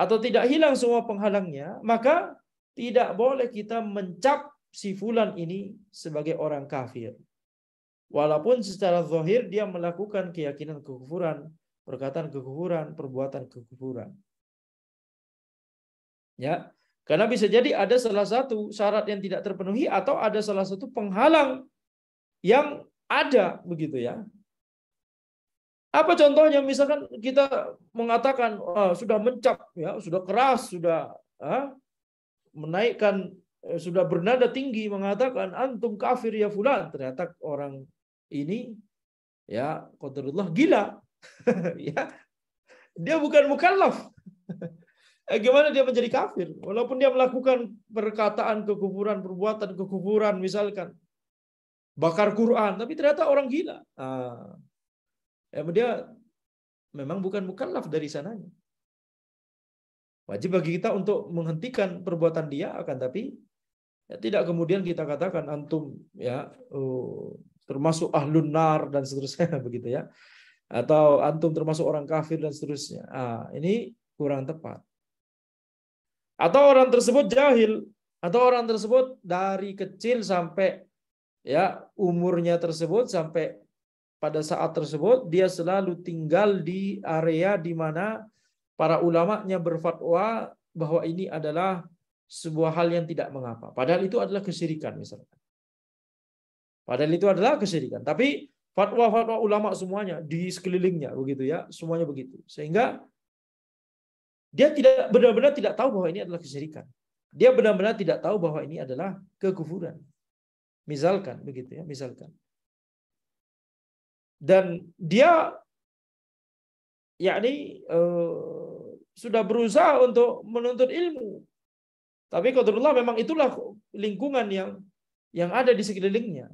Speaker 1: atau tidak hilang semua penghalangnya, maka tidak boleh kita mencap si fulan ini sebagai orang kafir. Walaupun secara zahir dia melakukan keyakinan kekufuran, perkataan kekufuran, perbuatan kekufuran. Ya, karena bisa jadi ada salah satu syarat yang tidak terpenuhi atau ada salah satu penghalang yang ada begitu ya. Apa contohnya? Misalkan kita mengatakan sudah mencap, ya, sudah keras, sudah menaikkan, sudah bernada tinggi mengatakan antum kafir ya fulan. Ternyata orang ini ya qadarullah gila, ya, dia bukan mukallaf. Gimana dia menjadi kafir? Walaupun dia melakukan perkataan kekufuran, perbuatan kekufuran, misalkan bakar Quran, tapi ternyata orang gila. Dia memang bukan mukallaf dari sananya. Wajib bagi kita untuk menghentikan perbuatan dia, akan tapi ya, tidak kemudian kita katakan antum ya termasuk ahlun nar dan seterusnya begitu ya. Atau antum termasuk orang kafir dan seterusnya. Ini kurang tepat. Atau orang tersebut jahil, atau orang tersebut dari kecil sampai ya umurnya tersebut sampai pada saat tersebut dia selalu tinggal di area di mana para ulamanya berfatwa bahwa ini adalah sebuah hal yang tidak mengapa. Padahal itu adalah kesyirikan misalkan. Padahal itu adalah kesyirikan. Tapi fatwa-fatwa ulama semuanya di sekelilingnya begitu ya, semuanya begitu. Sehingga dia tidak benar-benar tidak tahu bahwa ini adalah kesyirikan. Dia benar-benar tidak tahu bahwa ini adalah kekufuran. Misalkan begitu ya, misalkan. Dan dia yakni sudah berusaha untuk menuntut ilmu. Tapi qadarullah memang itulah lingkungan yang ada di sekelilingnya.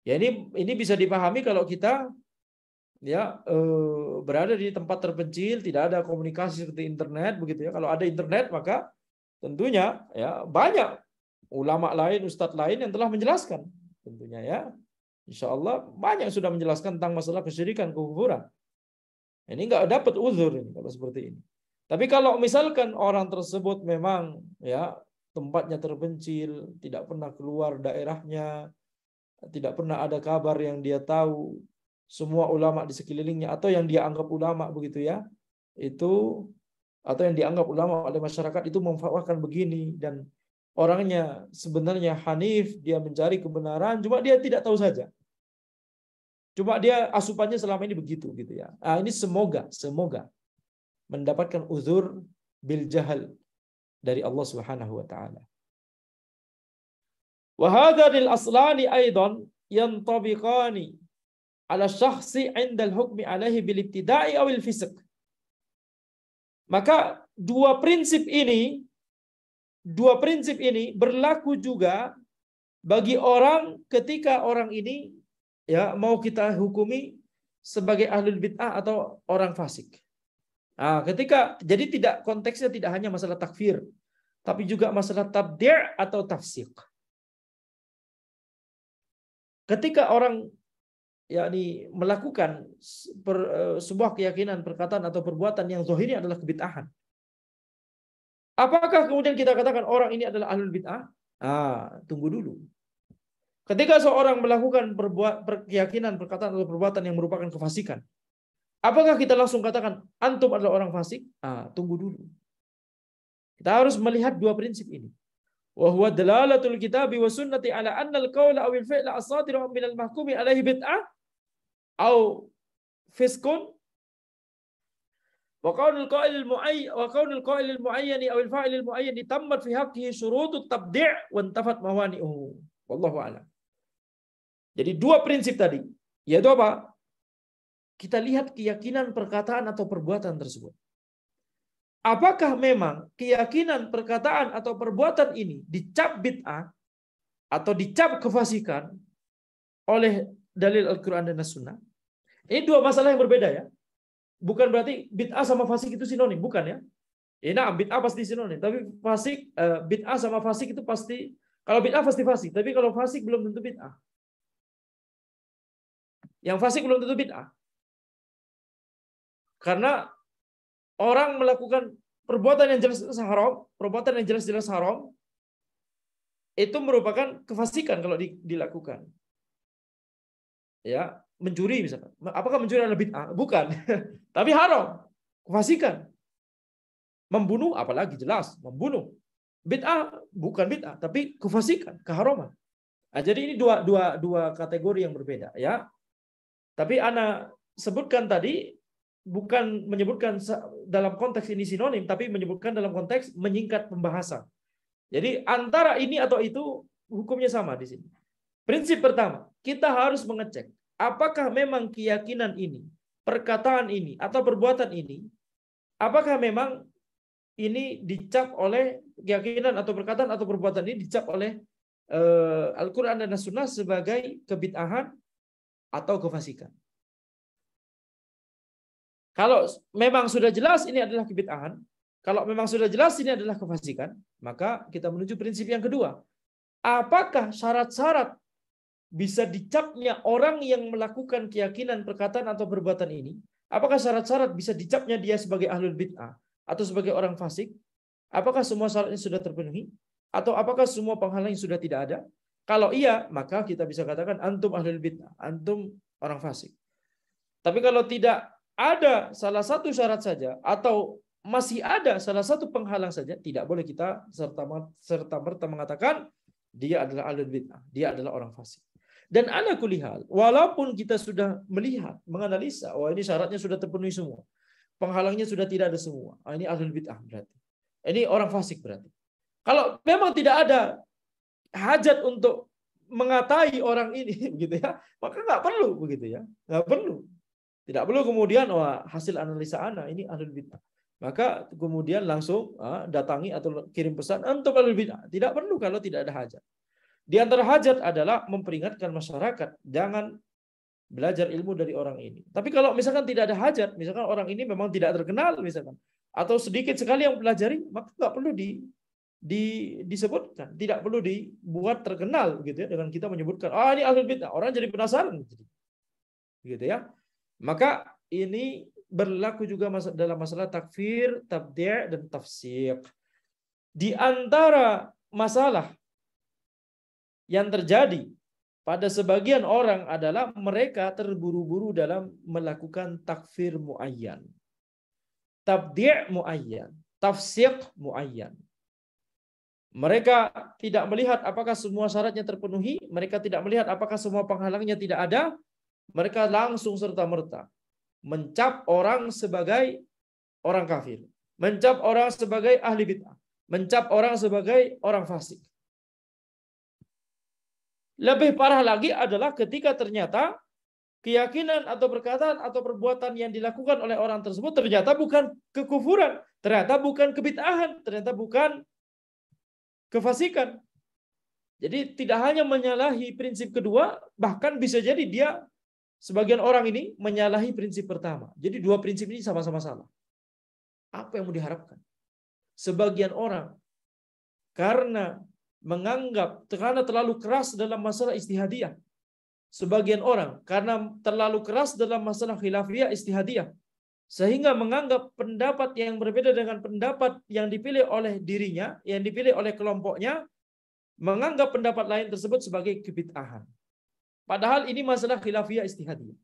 Speaker 1: Ya ini bisa dipahami kalau kita ya berada di tempat terpencil, tidak ada komunikasi seperti internet begitu ya. Kalau ada internet maka tentunya ya banyak ulama lain, ustadz lain yang telah menjelaskan tentunya ya. Insya Allah banyak yang sudah menjelaskan tentang masalah kesyirikan, kekufuran. Ini nggak dapat uzur ini kalau seperti ini. Tapi kalau misalkan orang tersebut memang ya tempatnya terpencil, tidak pernah keluar daerahnya, tidak pernah ada kabar yang dia tahu, semua ulama di sekelilingnya atau yang dia anggap ulama begitu ya, itu atau yang dianggap ulama oleh masyarakat itu memfatwakan begini dan orangnya sebenarnya hanif, dia mencari kebenaran, cuma dia tidak tahu saja. Cuma dia asupannya selama ini begitu gitu ya. Ini semoga mendapatkan uzur bil jahal dari Allah Subhanahu wa taala. Wa hadhanil aslani aidan yantabiqani ala syakhsi 'inda al-hukmi 'alaihi bil ibtida'i aw al fisq. Maka dua prinsip ini berlaku juga bagi orang ketika orang ini ya mau kita hukumi sebagai ahlul bid'ah atau orang fasik. Jadi konteksnya tidak hanya masalah takfir, tapi juga masalah tabdi' atau tafsik. Ketika orang yakni melakukan sebuah keyakinan, perkataan atau perbuatan yang zahirnya adalah kebid'ahan, apakah kemudian kita katakan orang ini adalah ahlul bid'ah? Tunggu dulu. Ketika seorang melakukan keyakinan, perkataan atau perbuatan yang merupakan kefasikan, apakah kita langsung katakan antum adalah orang fasik? Tunggu dulu. Kita harus melihat dua prinsip ini. Wa huwa dalalatul kitabi wa sunnati ala anna al-qawla aw al-fi'la as-sadiru min al-mahkumi alaihi bid'ah aw fiskun wa qaulul qa'il al-mu'ayyan aw al-fa'il al-mu'ayyan tammat fi haqqihi syurutut tabdi' wa intafat mawani'uhu. Wallahu a'lam. Jadi dua prinsip tadi, yaitu apa? Kita lihat keyakinan perkataan atau perbuatan tersebut. Apakah memang keyakinan perkataan atau perbuatan ini dicap bid'ah atau dicap kefasikan oleh dalil Al-Quran dan As-Sunnah? Ini dua masalah yang berbeda ya. Bukan berarti bid'ah sama fasik itu sinonim, bukan ya. Nah, bid'ah pasti sinonim, tapi fasik, bid'ah sama fasik itu pasti, kalau bid'ah pasti fasik, tapi kalau fasik belum tentu bid'ah. Yang fasik belum tentu bid'ah. Karena orang melakukan perbuatan yang jelas haram, perbuatan yang jelas-jelas haram, itu merupakan kefasikan kalau dilakukan. Ya, mencuri misalkan. Apakah mencuri adalah bid'ah? Bukan. Tapi haram, kefasikan. Membunuh apalagi jelas, membunuh. Bid'ah bukan bid'ah, tapi kefasikan, keharaman. Jadi ini dua kategori yang berbeda ya. Tapi ana sebutkan tadi bukan menyebutkan dalam konteks ini sinonim, tapi menyebutkan dalam konteks menyingkat pembahasan. Jadi antara ini atau itu hukumnya sama di sini. Prinsip pertama, kita harus mengecek apakah memang keyakinan ini, perkataan ini, atau perbuatan ini, apakah memang ini dicap oleh keyakinan atau perkataan atau perbuatan ini dicap oleh Al-Quran dan As-Sunnah sebagai kebid'ahan atau kefasikan. Kalau memang sudah jelas ini adalah kebid'ahan, kalau memang sudah jelas ini adalah kefasikan, maka kita menuju prinsip yang kedua. Apakah syarat-syarat bisa dicapnya orang yang melakukan keyakinan, perkataan atau perbuatan ini? Apakah syarat-syarat bisa dicapnya dia sebagai ahlul bid'ah atau sebagai orang fasik? Apakah semua syaratnya sudah terpenuhi? Atau apakah semua penghalang sudah tidak ada? Kalau iya, maka kita bisa katakan antum ahlul bid'ah, antum orang fasik. Tapi kalau tidak ada salah satu syarat saja atau masih ada salah satu penghalang saja, tidak boleh kita serta-merta mengatakan dia adalah ahlul bid'ah, dia adalah orang fasik. Dan ala kulli hal, walaupun kita sudah melihat, menganalisa, ini syaratnya sudah terpenuhi semua, penghalangnya sudah tidak ada semua, ini ahlul bid'ah berarti, ini orang fasik berarti. Kalau memang tidak ada hajat untuk mengatai orang ini, begitu ya, maka nggak perlu begitu ya, nggak perlu. Tidak perlu kemudian hasil analisa ana ini ahlul bid'ah. Maka kemudian langsung datangi atau kirim pesan untuk ahlul bid'ah. Tidak perlu kalau tidak ada hajat. Di antara hajat adalah memperingatkan masyarakat jangan belajar ilmu dari orang ini. Tapi kalau misalkan tidak ada hajat, misalkan orang ini memang tidak terkenal misalkan, atau sedikit sekali yang pelajari, maka nggak perlu disebutkan, tidak perlu dibuat terkenal gitu ya dengan kita menyebutkan ini ahlul bid'ah, orang jadi penasaran gitu ya. Maka ini berlaku juga dalam masalah takfir, tabdi' dan tafsiq. Di antara masalah yang terjadi pada sebagian orang adalah mereka terburu-buru dalam melakukan takfir muayyan, tabdi' muayyan, tafsiq muayyan. Mereka tidak melihat apakah semua syaratnya terpenuhi, mereka tidak melihat apakah semua penghalangnya tidak ada, mereka langsung serta-merta mencap orang sebagai orang kafir, mencap orang sebagai ahli bid'ah, mencap orang sebagai orang fasik. Lebih parah lagi adalah ketika ternyata keyakinan atau perkataan atau perbuatan yang dilakukan oleh orang tersebut ternyata bukan kekufuran, ternyata bukan kebid'ahan, ternyata bukan kefasikan. Jadi tidak hanya menyalahi prinsip kedua, bahkan bisa jadi dia sebagian orang ini menyalahi prinsip pertama. Jadi dua prinsip ini sama-sama salah. Apa yang mau diharapkan? Sebagian orang karena terlalu keras dalam masalah ijtihadiyah. Sebagian orang karena terlalu keras dalam masalah khilafiyah ijtihadiyah, sehingga menganggap pendapat yang berbeda dengan pendapat yang dipilih oleh dirinya, yang dipilih oleh kelompoknya, menganggap pendapat lain tersebut sebagai kebid'ahan. Padahal ini masalah khilafiyah ijtihadiyah.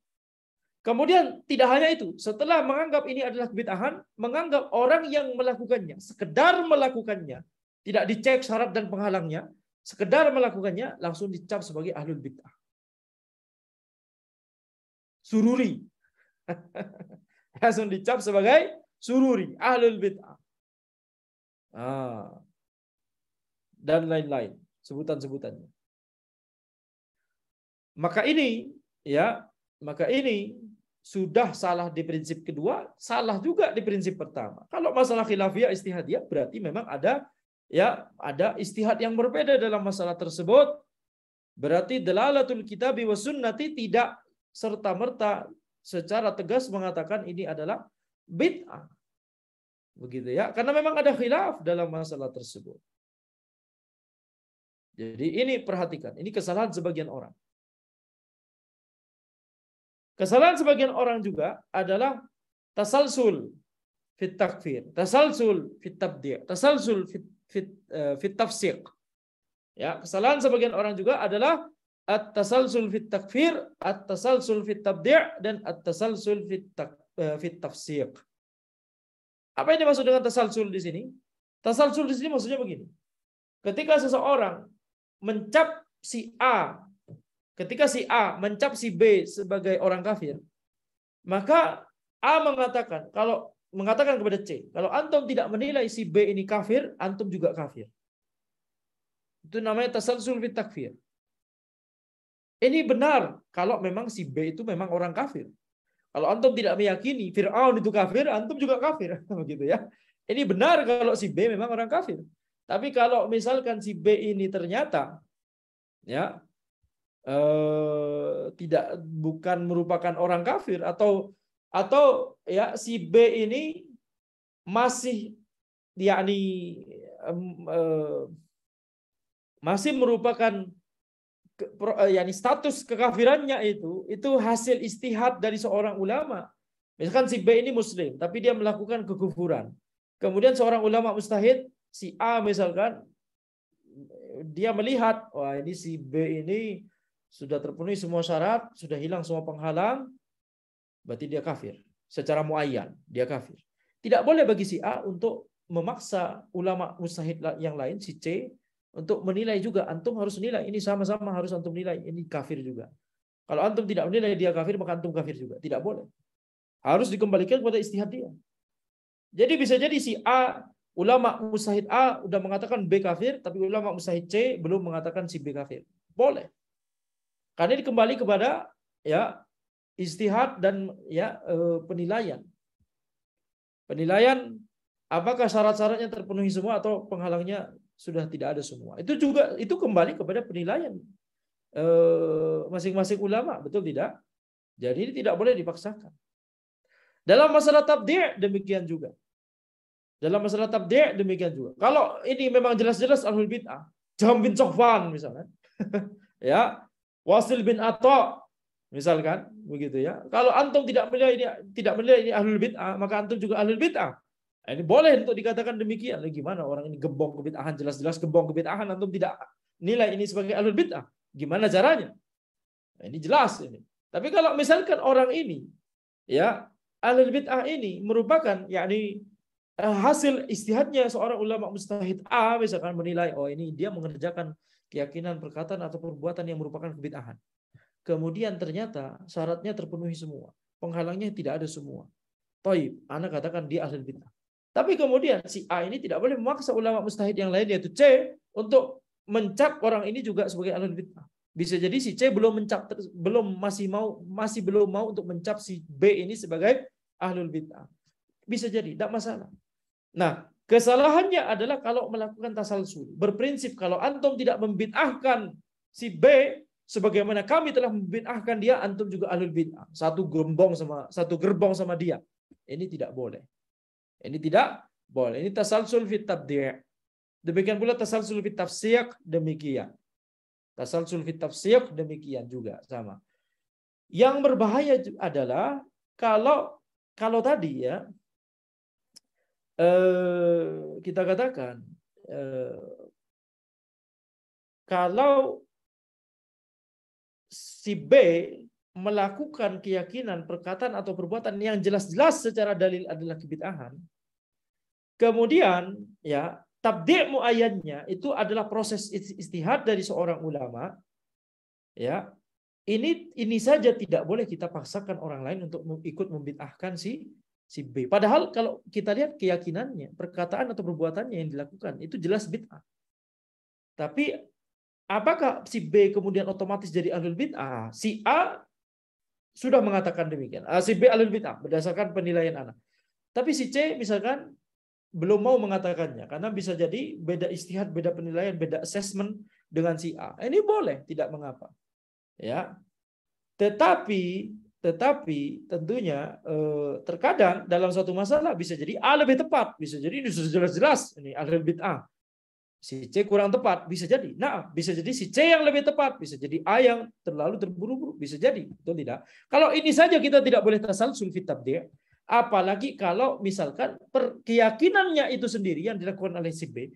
Speaker 1: Kemudian tidak hanya itu, setelah menganggap ini adalah kebid'ahan, menganggap orang yang melakukannya, sekedar melakukannya, tidak dicek syarat dan penghalangnya, sekedar melakukannya langsung dicap sebagai ahlul bid'ah. Sururi. Langsung dicap sebagai sururi, ahlul bid'ah. Dan lain-lain, sebutan-sebutannya. Maka ini sudah salah di prinsip kedua, salah juga di prinsip pertama. Kalau masalah khilafiyah ijtihadiyah berarti memang ada ijtihad yang berbeda dalam masalah tersebut. Berarti dalalatul kitabi was sunnati tidak serta-merta secara tegas mengatakan ini adalah bid'ah. Begitu ya, karena memang ada khilaf dalam masalah tersebut. Jadi ini perhatikan, ini kesalahan sebagian orang. Kesalahan sebagian orang juga adalah tasalsul fit takfir, tasalsul fit tabdi', tasalsul fit tafsiq. Ya, kesalahan sebagian orang juga adalah at-tasalsul fit takfir, at-tasalsul fit tabdi' dan at-tasalsul fit tafsiq. Apa yang dimaksud dengan tasalsul di sini? Tasalsul di sini maksudnya begini. Ketika seseorang mencap si A, ketika si A mencap si B sebagai orang kafir, maka A mengatakan kepada C, kalau antum tidak menilai si B ini kafir, antum juga kafir. Itu namanya tasalsul fit takfir. Ini benar kalau memang si B itu memang orang kafir. Kalau antum tidak meyakini Fir'aun itu kafir, antum juga kafir, begitu ya. Ini benar kalau si B memang orang kafir. Tapi kalau misalkan si B ini ternyata bukan merupakan orang kafir atau si B ini masih masih merupakan status kekafirannya itu hasil ijtihad dari seorang ulama. Misalkan si B ini muslim tapi dia melakukan kekufuran. Kemudian seorang ulama mujtahid si A misalkan dia melihat, wah ini si B ini sudah terpenuhi semua syarat, sudah hilang semua penghalang, berarti dia kafir. Secara muayyan, dia kafir. Tidak boleh bagi si A untuk memaksa ulama mujtahid yang lain, si C, untuk menilai juga. Antum harus nilai, ini sama-sama harus antum nilai, ini kafir juga. Kalau antum tidak menilai dia kafir, maka antum kafir juga. Tidak boleh. Harus dikembalikan kepada ijtihad dia. Jadi bisa jadi si A, ulama mujtahid A udah mengatakan B kafir, tapi ulama mujtahid C belum mengatakan si B kafir. Boleh. Karena ini kembali kepada ijtihad dan penilaian. Penilaian apakah syarat-syaratnya terpenuhi semua atau penghalangnya sudah tidak ada semua. Itu kembali kepada penilaian masing-masing ulama, betul tidak? Jadi ini tidak boleh dipaksakan. Dalam masalah tabdi' demikian juga. Kalau ini memang jelas-jelas ahlul bid'ah, Jahm bin Safwan misalnya, Wasil bin Atha misalkan, begitu ya. Kalau antum tidak menilai ini ahlul bid'ah, maka antum juga ahlul bid'ah. Nah, ini boleh untuk dikatakan demikian. Gimana orang ini gembong kebid'ahan, jelas-jelas gembong kebid'ahan, antum tidak nilai ini sebagai ahlul bid'ah? Gimana caranya? Nah, ini jelas ini. Tapi kalau misalkan orang ini, ahlul bid'ah ini merupakan hasil ijtihadnya seorang ulama mujtahid A, misalkan menilai, oh ini dia mengerjakan keyakinan, perkataan atau perbuatan yang merupakan kebid'ahan. Kemudian ternyata syaratnya terpenuhi semua, penghalangnya tidak ada semua. Taib, ana katakan dia ahlul bid'ah. Tapi kemudian si A ini tidak boleh memaksa ulama mujtahid yang lain yaitu C untuk mencap orang ini juga sebagai ahlul bid'ah. Bisa jadi si C masih belum mau untuk mencap si B ini sebagai ahlul bid'ah. Bisa jadi, tidak masalah. Nah, kesalahannya adalah kalau melakukan tasalsul. Berprinsip kalau antum tidak membid'ahkan si B sebagaimana kami telah membid'ahkan dia, antum juga ahlul bid'ah. Satu gerbong sama dia. Ini tidak boleh. Ini tidak boleh. Ini tasalsul fit tabdi'. Demikian pula tasalsul fit tafsiq, demikian. Tasalsul fit tafsiq demikian juga sama. Yang berbahaya adalah kalau tadi kita katakan kalau si B melakukan keyakinan, perkataan atau perbuatan yang jelas-jelas secara dalil adalah kebid'ahan, kemudian ya tabdi' muayyannya itu adalah proses ijtihad dari seorang ulama, ya ini saja tidak boleh kita paksakan orang lain untuk ikut membid'ahkan si B. Padahal kalau kita lihat keyakinannya, perkataan atau perbuatannya yang dilakukan itu jelas bid'ah. Tapi apakah si B kemudian otomatis jadi ahlul bid'ah? Si A sudah mengatakan demikian. Si B ahlul bid'ah berdasarkan penilaian anak. Tapi si C misalkan belum mau mengatakannya karena bisa jadi beda ijtihad, beda penilaian, beda assessment dengan si A. Ini boleh, tidak mengapa. Ya. Tetapi tentunya terkadang dalam suatu masalah bisa jadi A lebih tepat, bisa jadi ini sudah jelas-jelas ini ahlul bid'ah. Si C kurang tepat, bisa jadi. Nah, bisa jadi si C yang lebih tepat, bisa jadi A yang terlalu terburu-buru, bisa jadi. Betul tidak? Kalau ini saja kita tidak boleh tasalsul fit tabdi', apalagi kalau misalkan keyakinannya itu sendiri yang dilakukan oleh si B,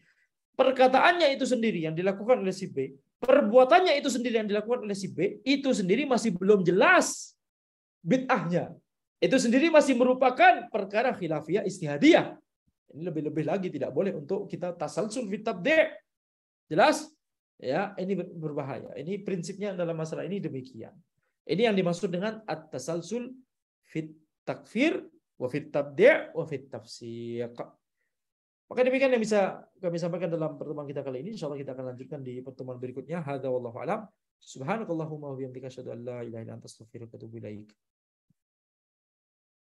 Speaker 1: perkataannya itu sendiri yang dilakukan oleh si B, perbuatannya itu sendiri yang dilakukan oleh si B, itu sendiri masih belum jelas bid'ahnya. Itu sendiri masih merupakan perkara khilafiyah istihadiyah. Ini lebih-lebih lagi tidak boleh untuk kita tasalsul fit tabdi'. Jelas? Ya, ini berbahaya. Ini prinsipnya dalam masalah ini demikian. Ini yang dimaksud dengan at-tasalsul fit takfir wa fit tabdi' wa fit tafsir. Maka demikian yang bisa kami sampaikan dalam pertemuan kita kali ini. Insyaallah kita akan lanjutkan di pertemuan berikutnya. Hadza wallahu a'lam. Subhanakallahumma wa bihamdika asyhadu an la ilaha illa anta astaghfiruka wa atubu ilaik.